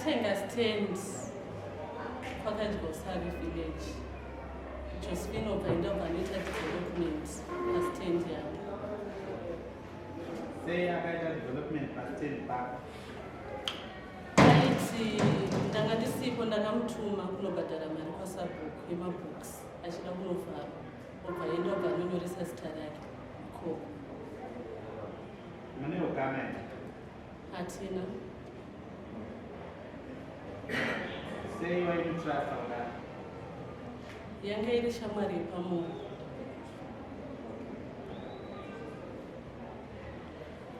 ndakatenga stand kwakajosari village Josephine obvaenda vanoita development pastand yangu. Sei akaita development pastand pako? Aiti ndanga ndisipo ndakamutuma kunobhadhara mari kwasabhuku yemabooks achida kunovhara obvaenda vanonyoresa zita rake ikoko. Mune ukame? Hatina. Sei waimutrasta ungani? Yanga iri Shamwari Yepamoyo.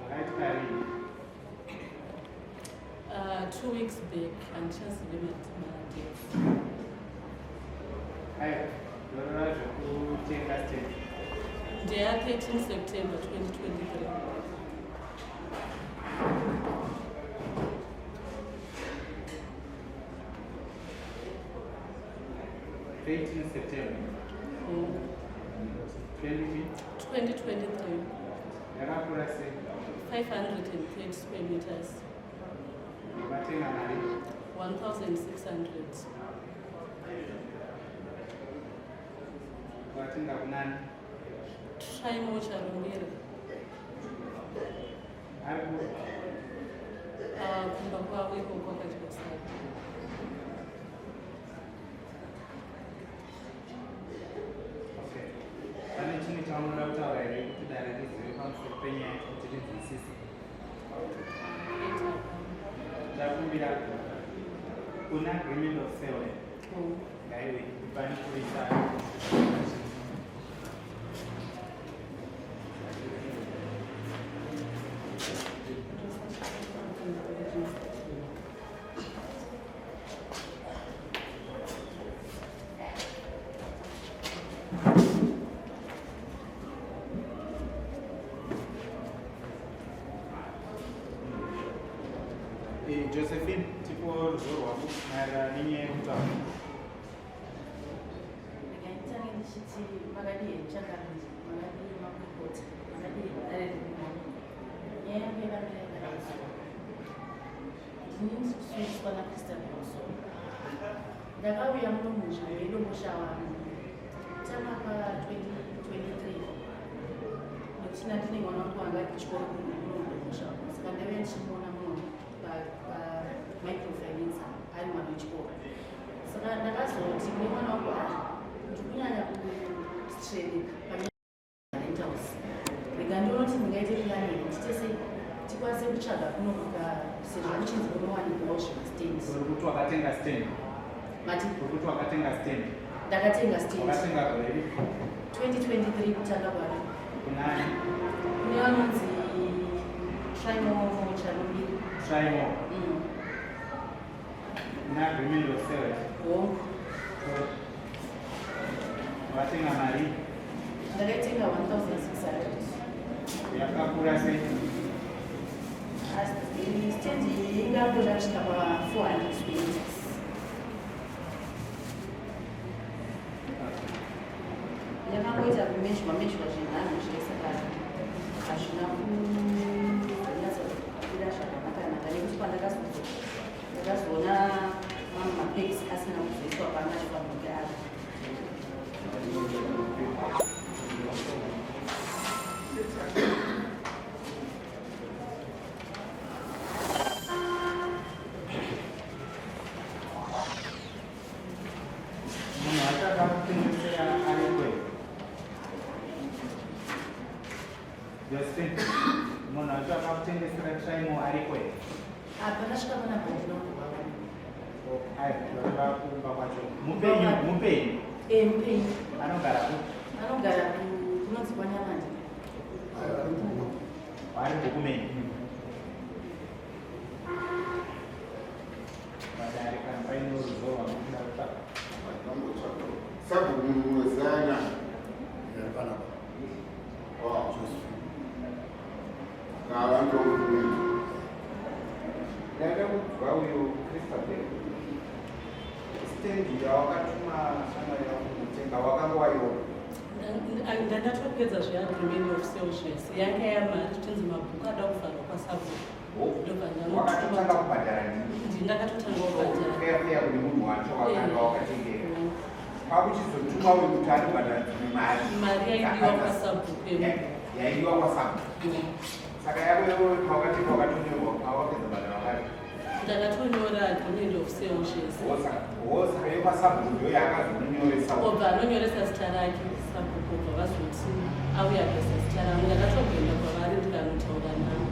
Wakaitika rini? 2 weeks back and just limit my days. Ayo, dorora zvokutenga stand. They are 13 September 2023. September 2023. Yakakura sei? 530 square meters. Matenga mari? 1,600. Watenga kunani? Shaimo Charumira. Ariku? Kumba kwawe kwakajosari. Pane chimwe chamunoda kutaura here kuti dare rizive pamusoro penyaya kuti rinzwisise? Ndakumbira kuna agreement of sale ngaiwe pane kuisa Josephine, tipo ruzo rwako maererano nenyaya yekutaura. Ndakatanga ndichiti makadii chakanzi makadii makurukota makadii arezvimwana nyaya yangu yakamira yakadaiso ndinini kusuyiswa nakrista mumusoro ndakauya muno munzvimbo yedomosha wangu tama pa2023 nekuti ndine mwana wangu wanga kuchikoro kunodomosha wangu saka ndaiuya ndichimuona muno pamicrofinance ari mwana wechikoro saka ndakazoti kune mwana wangu ndikunyanya kustrainika parentals rega ndinoti ndingaite planning titese tikwanise kutsvaga kunokuka sezvo kuchinzi kunowanikwawo zvimastand. Kuti wakatenga stand? Mati? Kuti wakatenga stand? Ndakatenga stand. Wakatenga gore? 2023 kutanga kwaro. Kunani? Kune vanonzi Slymo Charumira. Slymo? Kuna agreement of sale? Watenga mari? Ndakaitenga 1,600. Yakakura sei? Stand ingangoda kusvika pa 400 square meters. Yakangoita kumeshwa zvinhanho zvese hazvina kunyatsa kubuda zvakanaka nekuti pandakazoona mamwe mapex asina kuzoiswa pamashwabhuke avo. Munhu achada kutengesera arikwe? Josephine, munhu achada kutengesera Slymo arikwe? Pandasvika pana bhodhino Aiva kumba kwacho. Mupenyu? mupenyu. Anogara ku? Anogara kunonzi kwaNyamandi. Ari Bukumeni. Padare kana paine ruzivo rwamunoda kutsvaka. Sabu mumwezana Yakanaka. Wow. Abantu Ndaka kubva uyo Christopher. Stendi yawakatuma Shamwari Yangu kutenga wakanga waiona? Ndatopedza zveagreement of sale zvese yanga yamari tinzi mabhuku ada kuvharwa kwasabhuku wakatotanga kubhadhara ndakatotanga kubhadhara feya kune munhu wacho wakanga wakatengera kwakuchizotuma wekuti anobhadhara mari yaidiwa kwasabhuku yaidiwa kwasabhuku saka yawewo pawakatenga wakatonyorwa pawapedza bhadhara wakati ndakatonyora domain of sales saka yekwasabhuku ndo yakazononyoresa obva anonyoresa zita rake sabhuku obva vazoti auya kuisa zita rangu ndakatogoenda kwavari ndikanotaura navo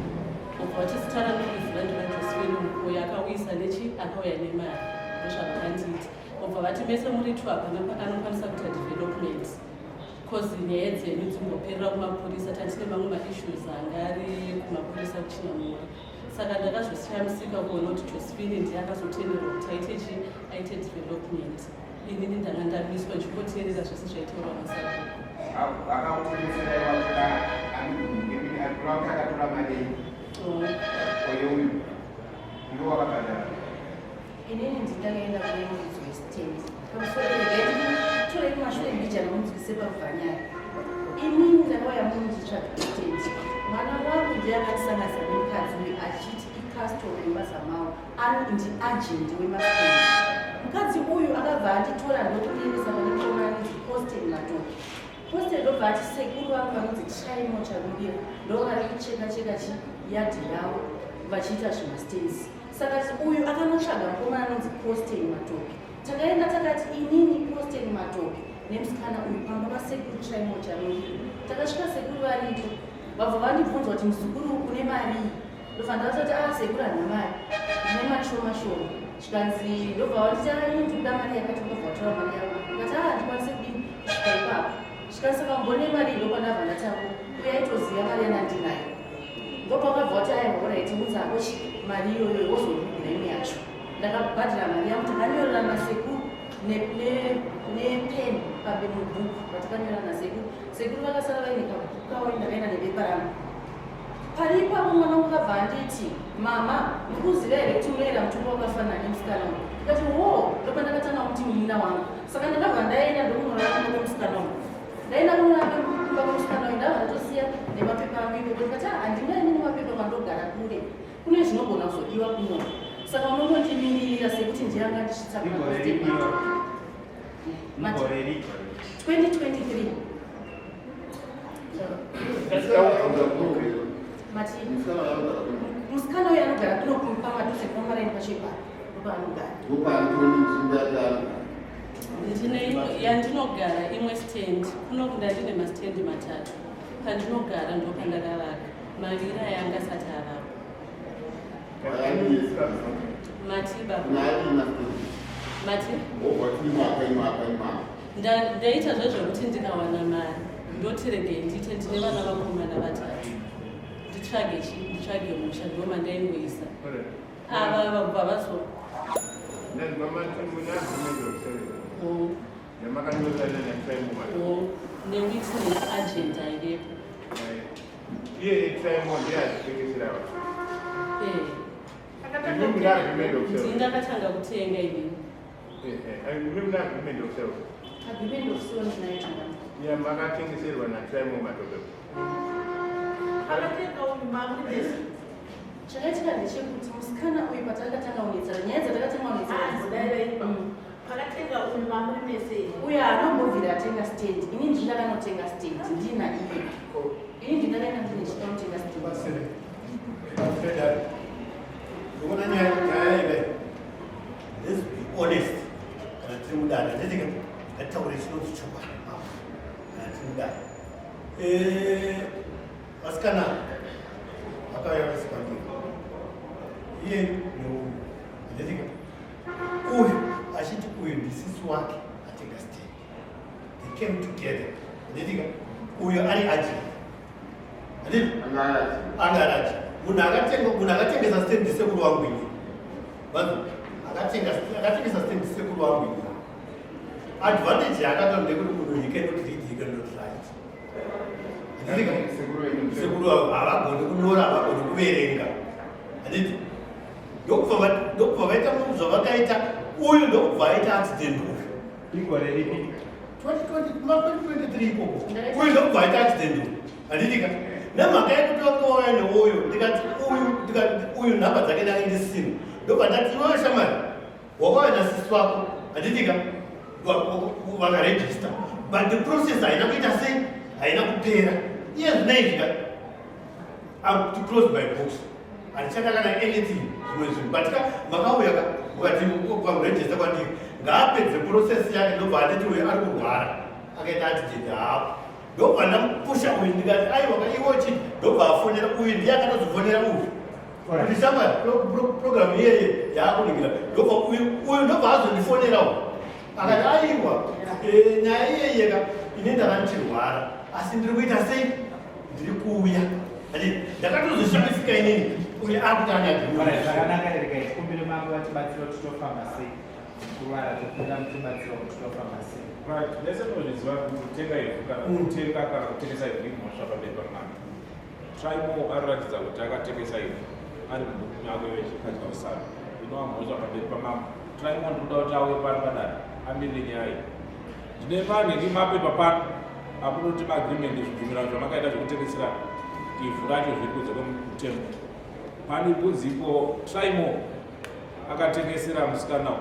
obva vati zita rangu kuziva ndirajosephine mukoyo akauyisa nechi akauya nemari ndozvavakandiita obva vati mese muri 12 anokwanisa kuita development cause nyaya dzenyu dzimboperera kumapurisa tatine mamwe maissues anga ari kumapurisa kuchinamura saka ndakazosiyamisika kuona kuti josephine ndiye akazotenderwa kuti aite development inini ndanga ndamiswa ndichikoteerera zvese zvaitaurwa masabhuku akakutengeseraiwaakatora mari oyeuyu iwo wakabhadhara inini ndindangaenda kune muridzi wesitendi pamusoro torei kumashure mbija nomunzwise pabvanyaya inini ndakauya mundichitsvaga stendi mwana wangu ndiye akatisangasa nemukadzi uyu achiti icustom yebasa mavo ndiagenti wemastendi mukadzi uyu akabva anditora ndokuniendesa pane komanidzi posted matoki posted ndobva ati sekuru vangu vanonzi chaimo chamudira ndovari kucheka-cheka chiyadhi yavo vachiita zvimastenzi saka uyu akanotsvaga mukomana anonzi posted matoki takaenda takati inini posted matoki nemusikana uyu pamba vasekuru chaimo chamudira takasvika sekuru varipo vabva vandibvunza kuti muzukuru une mari ndofanira kutoti sekuru hana mari ine mashoma-shoma zvikanzi ndobva vanditi inini ndikuda mari yakati ndobvatora mari yavo ngati handikwanise kudini kusvika ipapo zvikanzi saka mbone mari ndokwanabva ndatavo uyaitoziva mari yanandinayo ndobva vakabva kuti aihoraiti mudzangochi mari iyoyo wozorugura imwe yacho ndakabhadhira mari yangu takanyorera nasekuru nepeni pabe mubhuku vatakanyorera nasekuru sekuru vakasara vaine kabhuku kavo ndakaenda nebepa rangu paripapo mwana wangu akabva anditi mama ndikuziva here kuti munoera mutombo wakafanana nemusikana wangu ndikati wo ndopa ndakatanga kuti muina wangu saka ndakabva ndaenda ndokunorara kumba kwemusikana wangu ndaenda kunorara kumba kwemusikana wangu ndabva ndatosiya nemapepa angu ipepo ndikati handingaini nemapepa kwandogara kure kune zvinogona kuzodiwa kunyora saka unongondimirira sekuti ndiyanga ndichitsvaka 2023 musikana uyu anogara kunokumpa maduze kwamaraini pachepa ndopa anogara yandinogara imwe stand kunokunda ndine mastendi matatu pandinogara ndopandakaraka maviri ayanga asati arapa ndaita zvezvekuti ndikawana mari ndotirege ndite ndine vana vakomana vatatu nditsvage musha ndoma ndaingoisa ava vabva vazo newitness agent airepo ndakatanga kutenga inini agreement of sale ndinaitanga makatengeserwa naTime Matope akatenga uyu mamudesi chakaitika ndechekuti musikana uyu patakatanga unetsara nyaya dzatakatanga unetsara pakatenga uyu mamuri mese uyu anobvira atenga stand ini ndinakanotenga stand ndina iye ini ndinakaenda ndine chikanotenga stand Una nyaya let's be honest. Kana tiri mudana ndetike ngataure chinoti chokwadi kana tiri mudana vasikana vakauya vasipandika iye neuyu ndetike uyu achiti uyu ndisisi wake atenga stand they came together ndetike uyu ari agent anditi angaraji munhu akatengesa stand sekuru wangu ini vanhu akatengesa stand sekuru wangu ini advantage yakato ndekuti munhu he cannot read he cannot write sekuru wangu havagoni kunyora havagoni kuverenga handiti ndokubva vaita munhu zvavakaita uyu ndokubva aita accident uyu 2023 ikoko uyu ndokubva aita accident uyu handitika nemhaka yekutonga wauya neuyo ndikati uyu nhamba dzake ndaindisina ndobva ndati iwewe Shamwari wakauya nasisi wako handitika vakarejista but the process haina kuita sei, haina kupera iye zvinaizvika to close by box handichada kana anything zvimwe zvinhu but makauya ukati kwakurejista kwandiri ngaapedze process yake ndobva anditi uyu ari kurwara akaita atitende hapo ndobva ndamupusha uyu ndikati aiwa iwochi ndobva afonera uyu ndiye akatozofonera uyu kuti Shamwari programu iyeye yaakuningira ndobva uyu ndobva azondifonerawo akati aiwa nyaya iyeyeka ine ndakandichirwara asi ndiri kuita sei ndiri kuuya ndakatozoshamisika inini uyu akuti zvakanaka rega kumbire mambo vatibatsira kuti tofamba sei kurwara topinda mutibatsira kuti tofamba sei nese munozviziva kuti kutenga ivhu kana kutenga kana kutengesa ivhu imhosva pamberi pamambo traimo anoratidza kuti akatengesa ivhu ari mubhuku yake yechikadya usaro inova mhosva pamberi pamambo traimo ndinoda kuti auye pano padare amirire nyaya iyi ndine manhengi mapepa pano amunoti maagreement zvibvumirano zvamakaita zvekutengesera ivhu racho zviri kunze kwemutembo pani kunzipo traimo akatengesera musikana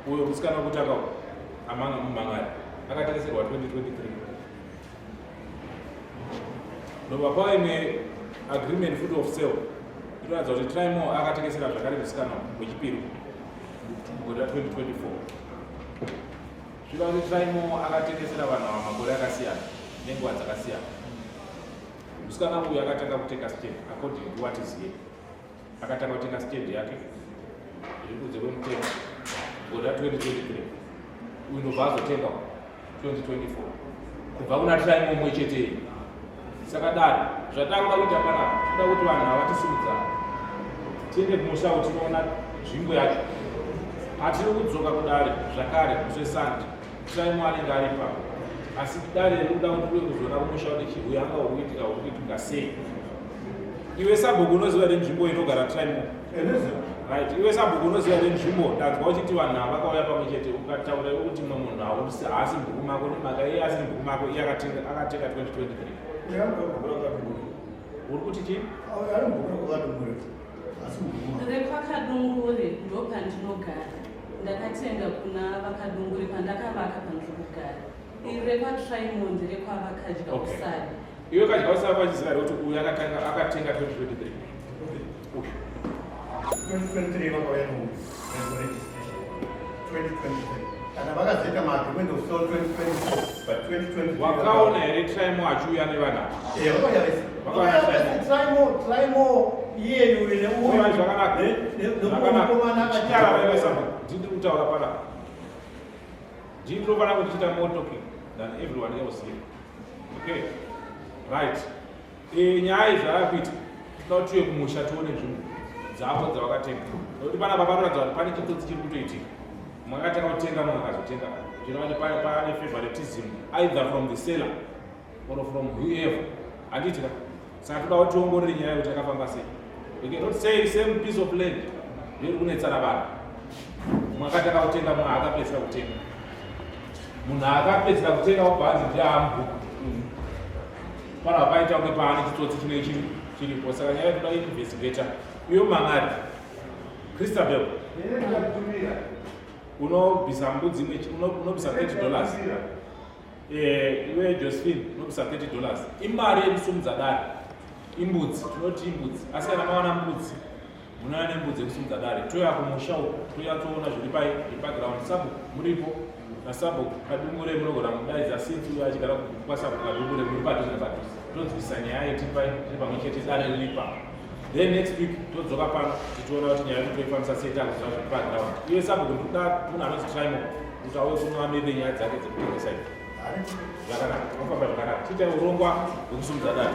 uyo musikana wekutanga amanga mumangari akatengeserwa 2023 ndobva paine agreement foot of sale inoratidza kuti traimo akatengesera zvakare musikana wechipiri mugore ra 2024 zviva kuti traimo akatengesera vanhu ava makore akasiyana nenguva dzakasiyana musikana uyu akatanga kutenga stand according to what is here akatanga kutenga stand yake zviri kunze kwemutengo gore ra 2023 uyu ndobva azotenga 2024 kubva kuna traimo mumwe chete saka dare zvatakuda kuita pana toda kuti vanhu avatisumudza tiende kumusha tinoona nzvimbo yacho hatiri kudzoka kudare zvakare zvesandi traimo anenge ari pa asi dare rikuda kuti uye kuzoona kumusha kuti chiuyu anga urikuitika urikuitika sei iwe sabhuku unoziva nenzvimbo inogara traimo right iwe sabhuku unoziva nenzvimbo ndanzwa uchiti vanhu ava vakauya pamwe chete ukataura kuti mumwe munhu haasi mubhuku mako nemhaka iye asi mubhuku mako iye akatenga 2023 uri kuti chii rekwakadunguri ndopandinogara ndakatenga kuna vakadunguri pandakavaka pandikugara iri rekwatraimo nderekwavakadya usari iwe kadya usari pachiziva rekuti uyu akatenga 2023 2023 vakauya noregistration 2023 kana vakazoita maagreement of sale 2024 but 2023 wakaona here traimo achiuya nevanhu traimo iyeyu ndiri kutaura pana ndinofanira kutiita more talking than everyone else here okay right nyaya zvaakuita toda kuti uye kumusha tione nzvimbo dzavo dzavakatenga nokuti panapa panoratidza kuti pane chitsotsi chiri kutoitika mumwe akatanga kutenga mumwe akazotenga zvinova kuti pane favoritism either from the seller or from whoever handitika saka toda kuti tiongorere nyaya yekuti akafamba sei we cannot say same piece of land ndiri kunetsana vanhu mumwe akatanga kutenga mumwe akapedzera kutenga munhu akapedzera kutenga wabhanzi ndiambuku panapa paita kunge paane chitsotsi chine chiripo saka nyaya yekuda investigata uyo mangari Christabel unobvisa mbudzi unobvisa $30 iwe Josephine unobvisa $30 imari yekusumudza dare imbudzi tinoti imbudzi asi kana mawana mbudzi munova nembudzi yekusumudza dare toya kumusha uko toya toona zviri paground sabu muripo nasabu kadungure munogona mudaidza sinzi uyo achigara kwasabu kadungure muri padhuze napadhuze tonzwisa nyaya yeti pamwe chete dare riripa then next week todzoka pano tichiona kuti nyaya yedu toifambisa sei takuziva zviri paground iwe sabu kundoda munhu anoti traimo kuti auye kunoamire nyaya dzake dzekutengesa izvi zvakanaka ofamba zvakanaka tiita urongwa hwekusumudza dare